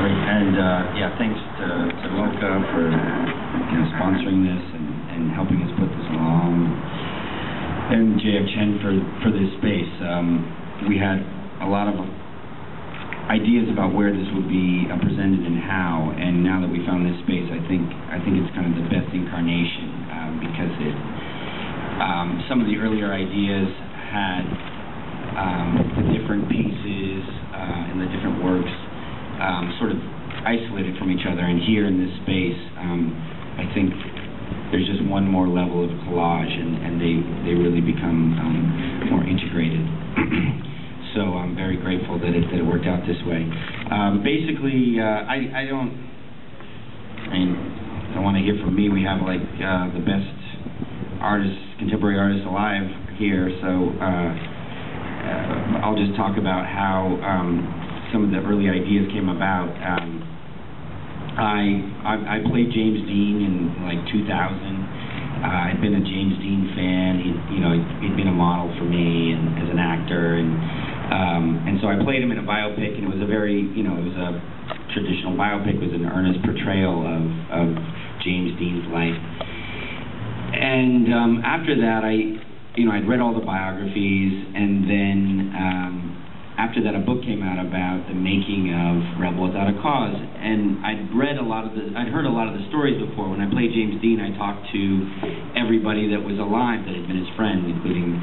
Great, and yeah, thanks to MOCA for sponsoring this and helping us put this along, and JF Chen for this space. We had a lot of ideas about where this would be presented and how, and now that we found this space, I think it's kind of the best incarnation because it some of the earlier ideas had the different pieces and the different works sort of isolated from each other, and here in this space, I think there's just one more level of collage, and they really become more integrated. So I'm very grateful that it worked out this way. Basically, I don't want to hear from me. We have like the best artists, contemporary artists alive here, so I'll just talk about how some of the early ideas came about. I played James Dean in like 2000. I'd been a James Dean fan. He'd been a model for me and as an actor, and so I played him in a biopic, and it was a very, it was a traditional biopic. It was an earnest portrayal of James Dean's life. And after that, I'd read all the biographies, and then after that, a book came out about the making of Rebel Without a Cause, and I'd heard a lot of the stories before. When I played James Dean, I talked to everybody that was alive that had been his friend, including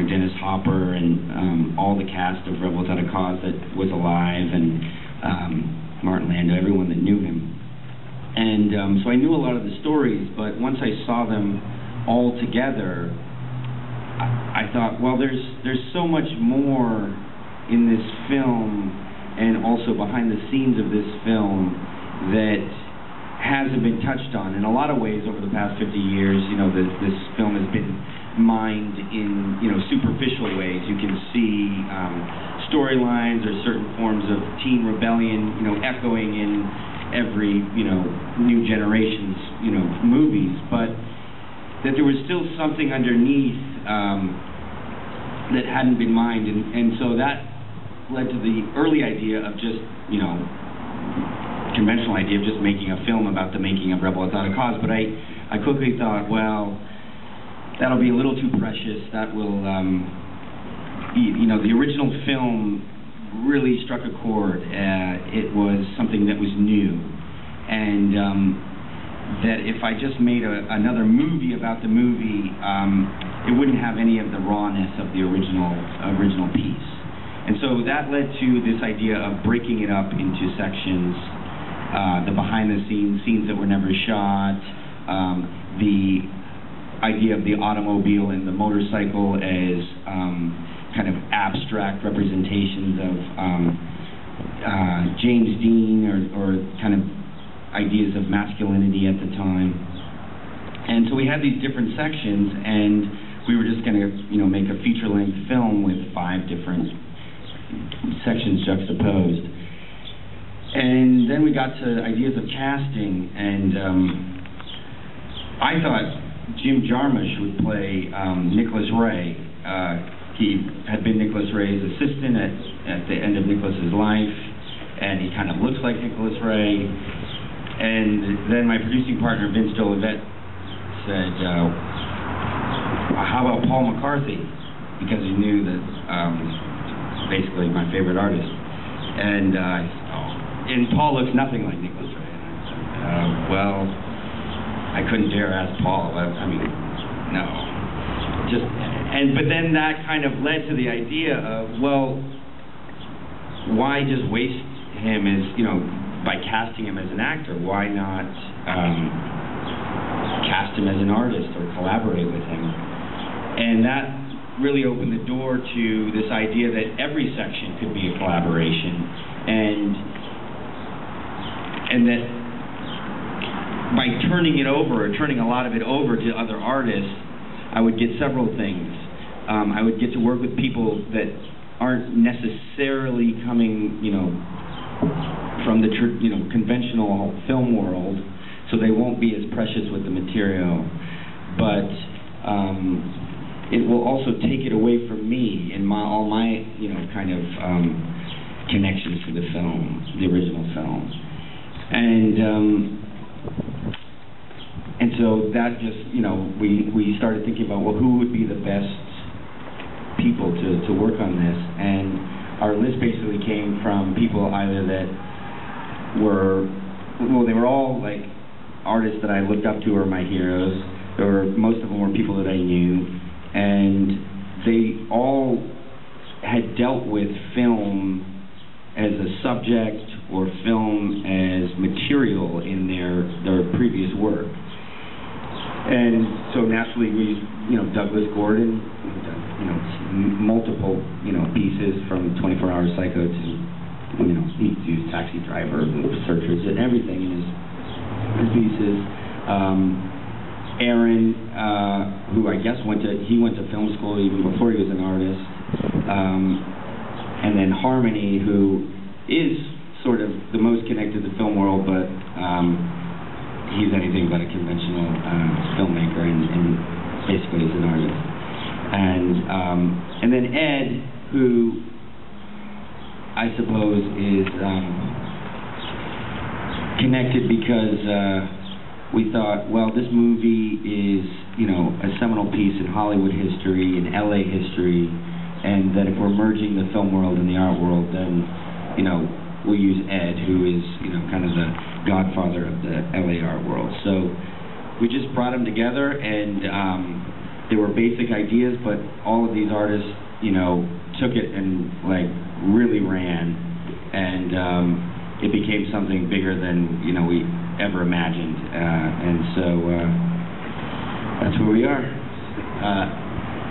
Dennis Hopper and all the cast of Rebel Without a Cause that was alive, and Martin Landau, everyone that knew him. And so I knew a lot of the stories, but once I saw them all together, I thought, well, there's so much more in this film and also behind the scenes of this film that hasn't been touched on. In a lot of ways over the past 50 years, this film has been mined in superficial ways. You can see storylines or certain forms of teen rebellion echoing in every new generation's movies, but that there was still something underneath that hadn't been mined, and so that led to the early idea of just, conventional idea of just making a film about the making of Rebel Without a Cause. But I quickly thought, well, that'll be a little too precious. That will, the original film really struck a chord. It was something that was new, and that if I just made another movie about the movie, it wouldn't have any of the rawness of the original piece. And so that led to this idea of breaking it up into sections, the behind-the-scenes scenes that were never shot, the idea of the automobile and the motorcycle as kind of abstract representations of James Dean or kind of ideas of masculinity at the time. And so we had these different sections, and we were just going to make a feature-length film with 5 different sections juxtaposed. And then we got to ideas of casting, and I thought Jim Jarmusch would play Nicholas Ray. He had been Nicholas Ray's assistant at the end of Nicholas's life, and he kind of looks like Nicholas Ray. And then my producing partner, Vince Jolivet, said, how about Paul McCarthy? Because he knew that basically my favorite artist. And Paul looks nothing like Nicholas Ray. And I said, well, I couldn't dare ask Paul. I mean, no. But then that kind of led to the idea of, well, why just waste him as, by casting him as an actor? Why not cast him as an artist or collaborate with him? And that really opened the door to this idea that every section could be a collaboration, and that by turning it over, or turning a lot of it over to other artists, I would get several things. I would get to work with people that aren't necessarily coming, from the conventional film world, so they won't be as precious with the material, but it will also take it away from me and all my kind of connections to the film, the original film. And so that just, you know, we started thinking about, well, who would be the best people to work on this? And our list basically came from people either that were, well, they were all like artists that I looked up to or my heroes, or most of them were people that I knew, and they all had dealt with film as a subject or film as material in their previous work. And so naturally we, you know, Douglas Gordon, you know, multiple, you know, pieces from 24 Hour Psycho to, you know, he's used Taxi Driver, Searchers, and everything in his pieces. Aaron, who I guess went to film school even before he was an artist. And then Harmony, who is sort of the most connected to the film world, but he's anything but a conventional filmmaker, and basically he's an artist. And then Ed, who I suppose is connected because we thought, well, this movie is, you know, a seminal piece in Hollywood history, in LA history, and that if we're merging the film world and the art world, then, you know, we'll use Ed, who is, you know, kind of the godfather of the LA art world. So we just brought them together, and they were basic ideas, but all of these artists, you know, took it and like really ran, and it became something bigger than, you know, we ever imagined, and so that's where we are.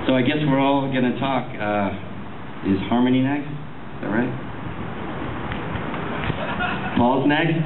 So I guess we're all gonna talk. Is Harmony next? Is that right? Paul's next?